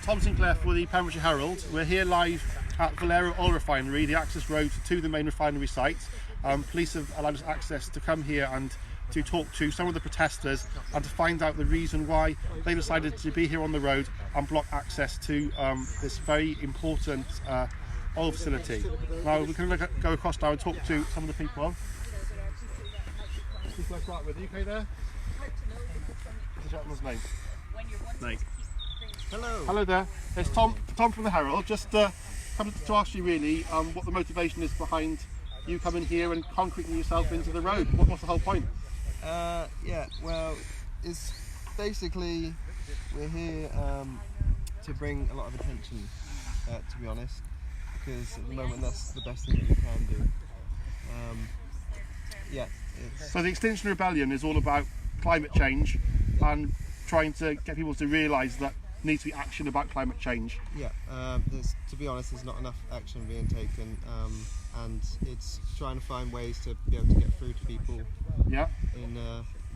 Tom Sinclair for the Pembroke Herald. We're here live at Valero Oil Refinery, the access road to the main refinery site. Police have allowed us access to come here and to talk to some of the protesters and to find out the reason why they decided to be here on the road and block access to this very important oil facility. Now we're going to go across now and talk to some of the people. Start with. Are you okay there? What's the gentleman's name? Nate. Hello. Hello there. It's Tom from the Herald. Just coming to ask you really what the motivation is behind you coming here and concreting yourself into the road. What's the whole point? Yeah, well, it's basically we're here to bring a lot of attention, to be honest, because at the moment that's the best thing that we can do. Yeah. So the Extinction Rebellion is all about climate change and trying to get people to realise that there needs to be action about climate change. Yeah, to be honest, there's not enough action being taken, and it's trying to find ways to be able to get through to people. Yeah. In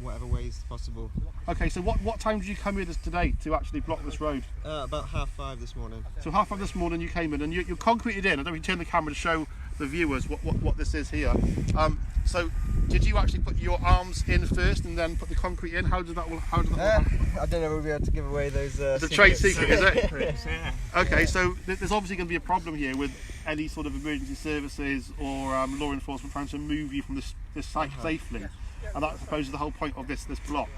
whatever ways possible. Okay, so what time did you come with us today to actually block this road? About 5:30 this morning. So 5:30 this morning you came in and you're concreted in. I don't know if you turn the camera to show the viewers what this is here. So did you actually put your arms in first and then put the concrete in? How did that work? I don't know if we'll be able to give away those It's a trade secret, is it? Yeah. Okay, so there's obviously going to be a problem here with any sort of emergency services or law enforcement trying to move you from this site safely. And that, I suppose, is the whole point of this block.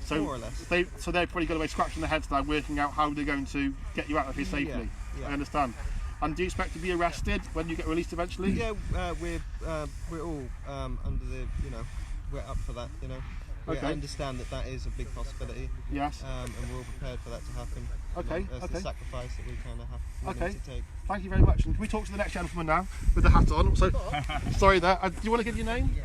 So more or less. They've probably got away scratching their heads now, working out how they're going to get you out of here safely. Yeah. I understand. And do you expect to be arrested when you get released eventually? Yeah, we're all under the, we're up for that, We understand that is a big possibility. Yes. And we're all prepared for that to happen. Okay. That's the sacrifice that we kind of have to take. Thank you very much. And can we talk to the next gentleman now with the hat on? So, sorry there. Do you want to give your name?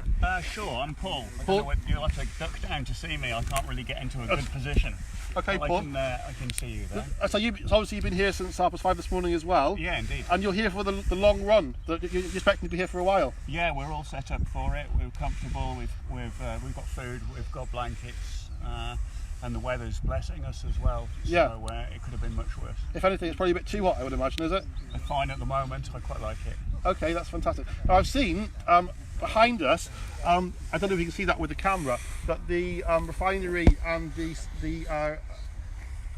Sure, I'm Paul. Paul? You'll have to duck down to see me. I can't really get into a good position. Okay, well, Paul. I can see you there. So obviously you've been here since 5:30 this morning as well. Yeah, indeed. And you're here for the long run. You're expecting to be here for a while. Yeah, we're all set up for it. We're comfortable. We've got food. We've got blankets. And the weather's blessing us as well. Yeah. So it could have been much worse. If anything, it's probably a bit too hot, I would imagine, is it? It's fine at the moment. I quite like it. Okay, that's fantastic. Now I've seen behind us, I don't know if you can see that with the camera, that the refinery and the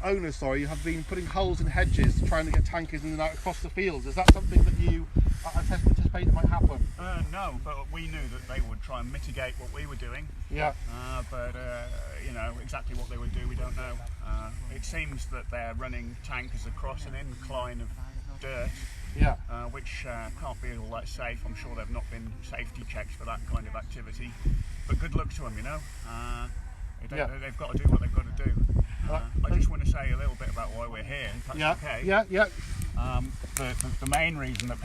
owners, have been putting holes in hedges trying to get tankers in and out across the fields. Is that something that you anticipate might happen? No, but we knew that they would try and mitigate what we were doing. Yeah. But exactly what they would do, we don't know. It seems that they're running tankers across an incline of dirt. Yeah. Which can't be all that safe. I'm sure they've not been safety checks for that kind of activity. But good luck to them, They've got to do what they've got to do. I just want to say a little bit about why we're here, if that's okay. Yeah. The main reason that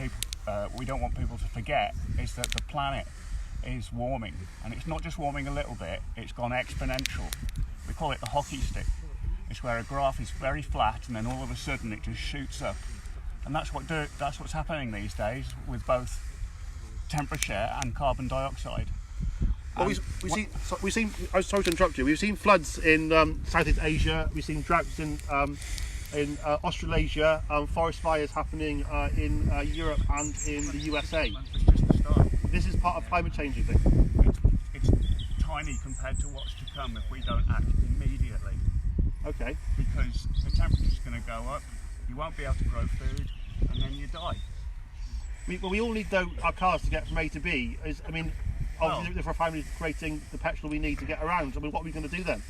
we don't want people to forget is that the planet is warming, and it's not just warming a little bit, it's gone exponential. We call it the hockey stick. It's where a graph is very flat and then all of a sudden it just shoots up. And that's what's happening these days with both temperature and carbon dioxide. Well, we've seen. I'm sorry to interrupt you. We've seen floods in Southeast Asia. We've seen droughts in Australasia. Forest fires happening in Europe and in the USA. It's just the start. This is part of climate change, you think? It's tiny compared to what's to come if we don't act immediately. Okay. Because the temperature's going to go up. You won't be able to grow food, and then you die. We all need our cars to get from A to B. Obviously, the refinery is creating the petrol we need to get around. What are we going to do then?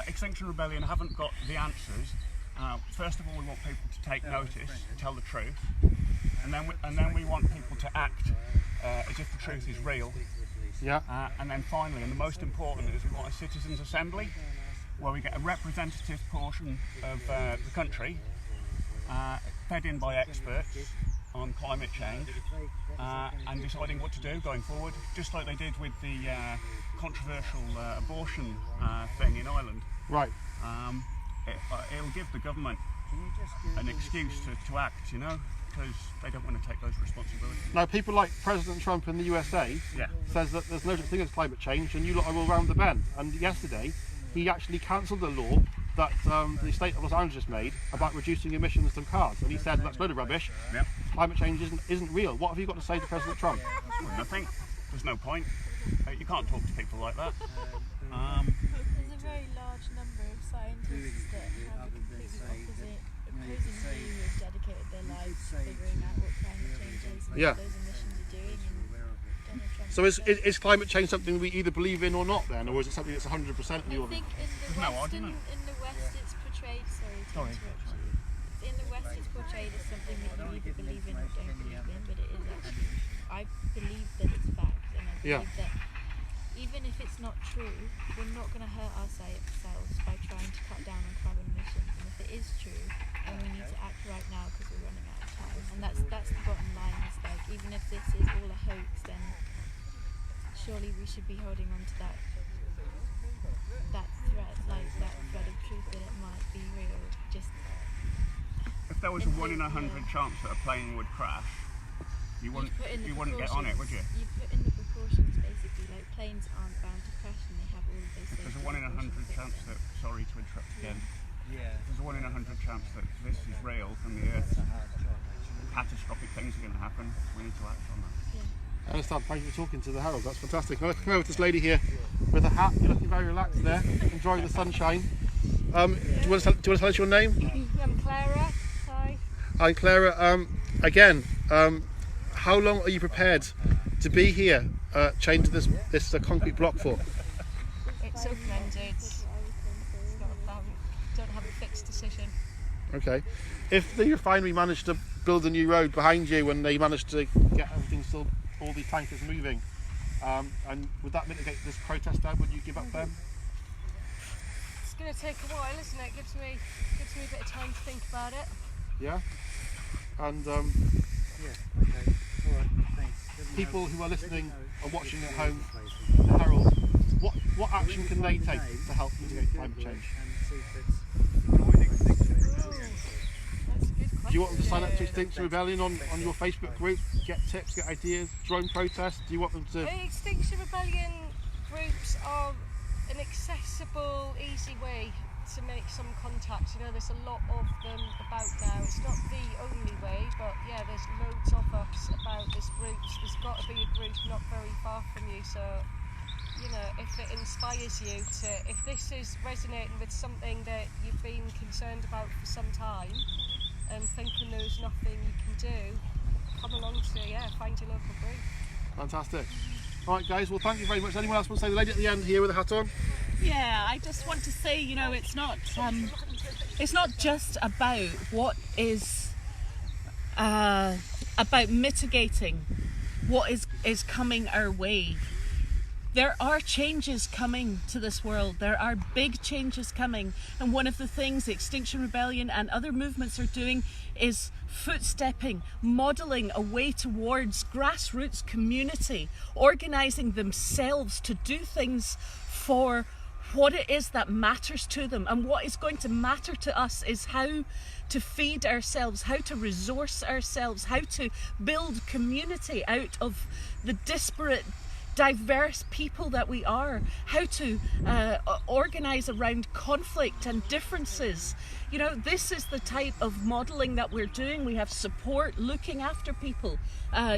Extinction Rebellion haven't got the answers. First of all, we want people to take notice, tell the truth, and then we want people to act as if the truth is real. Yeah. And then finally, and the most important, is we want a citizens' assembly where we get a representative portion of the country fed in by experts on climate change and deciding what to do going forward, just like they did with the controversial abortion thing in Ireland. Right. It'll give the government an excuse to act, because they don't want to take those responsibilities. Now, people like President Trump in the USA says that there's no such thing as climate change and you lot are all round the bend. And yesterday, he actually cancelled a law that the state of Los Angeles made about reducing emissions from cars, and he said that's a load of rubbish. Yep. Climate change isn't real. What have you got to say to President Trump? Nothing. There's no point. You can't talk to people like that. There's a very large number of scientists that have a completely opposite opposing view who have dedicated their lives to figuring out what climate change is and Yeah. what those emissions are doing. And Donald Trump So is climate change something we either believe in or not then, or is it something that's 100% I new? think no argument. in the West it's portrayed. Sorry to interrupt you. In the West it's portrayed as something that you either believe in or don't believe in, but it is actually. I believe that it's fact, and I believe that even if it's not true, we're not going to hurt ourselves by trying to cut down on carbon emissions. And if it is true, then we need to act right now because we're running out of time. And that's the bottom line. Is like even if this is all a hoax, then surely we should be holding on to that thread, like that thread of truth that it might be real. Just If there was a 1 in 100 chance that a plane would crash, you wouldn't get on it, would you? You put in the precautions basically. Like planes aren't bound to crash, and they have all of those. There's a 1 in 100 chance that. Sorry to interrupt again. There's a 1 in 100 chance that this is real and the Earth. Catastrophic things are going to happen. We need to act on that. I understand. Thank you for talking to the Herald. That's fantastic. I'll come over to this lady here with a hat. You're looking very relaxed there, enjoying the sunshine. Do you want to tell us your name? I'm Clara. Hi. Hi, Clara. Again, how long are you prepared to be here, chained to this concrete block for? It's open-ended. It's not don't have a fixed decision. Okay. If the refinery managed to build a new road behind you and they managed to get everything still, all these tankers moving, and would that mitigate this protest now? Would you give up then? It's going to take a while, isn't it? Gives me a bit of time to think about it. Yeah. And people who are listening or watching at home, the Herald, what action can they take to help mitigate climate change? That's a good question. Do you want them to sign up to Extinction Rebellion on your Facebook group, get tips, get ideas, join protests? Do you want them to? The Extinction Rebellion groups are an accessible, easy way to make some contacts. You know, there's a lot of them about now. It's not the only way, but yeah, there's loads of us about. There's groups. There's got to be a group not very far from you. So, you know, if it inspires you to, if this is resonating with something that you've been concerned about for some time, and thinking there's nothing you can do, come along to find your local group. Fantastic. All right, guys. Well, thank you very much. Anyone else want to say? The lady at the end here with a hat on. Yeah, I just want to say, you know, it's not just about what is about mitigating what is coming our way. There are changes coming to this world. There are big changes coming, and one of the things the Extinction Rebellion and other movements are doing is footstepping, modelling a way towards grassroots community, organising themselves to do things for what it is that matters to them. And what is going to matter to us is how to feed ourselves, how to resource ourselves, how to build community out of the disparate, diverse people that we are, how to organise around conflict and differences. You know, this is the type of modelling that we're doing. We have support looking after people,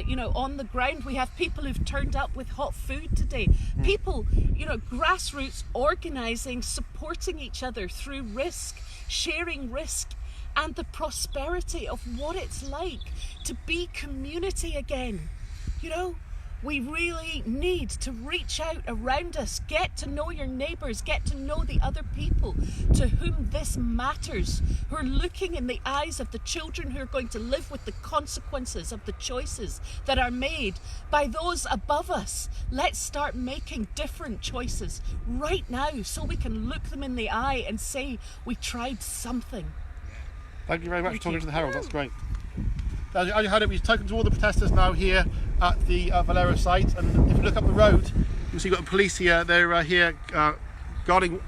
you know, on the ground. We have people who've turned up with hot food today. People, you know, grassroots organising, supporting each other through risk, sharing risk, and the prosperity of what it's like to be community again. You know, we really need to reach out around us, get to know your neighbours, get to know the other people to whom this matters, who are looking in the eyes of the children who are going to live with the consequences of the choices that are made by those above us. Let's start making different choices right now so we can look them in the eye and say we tried something. Thank you very much for talking to the Herald. That's great. As you heard it, we've spoken to all the protesters now here at the Valero site, and if you look up the road, you'll see you've got the police here. They're here guarding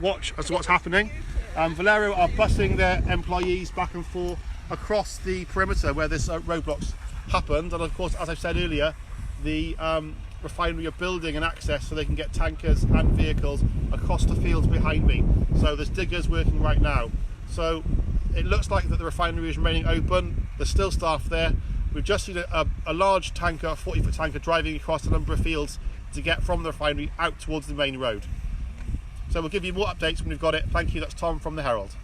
watch as to what's happening. Valero are busing their employees back and forth across the perimeter where this roadblocks happened, and of course, as I've said earlier, the refinery are building an access so they can get tankers and vehicles across the fields behind me. So there's diggers working right now. So it looks like that the refinery is remaining open. There's still staff there. We've just seen a large tanker, a 40-foot tanker, driving across a number of fields to get from the refinery out towards the main road. So we'll give you more updates when we've got it. Thank you, that's Tom from the Herald.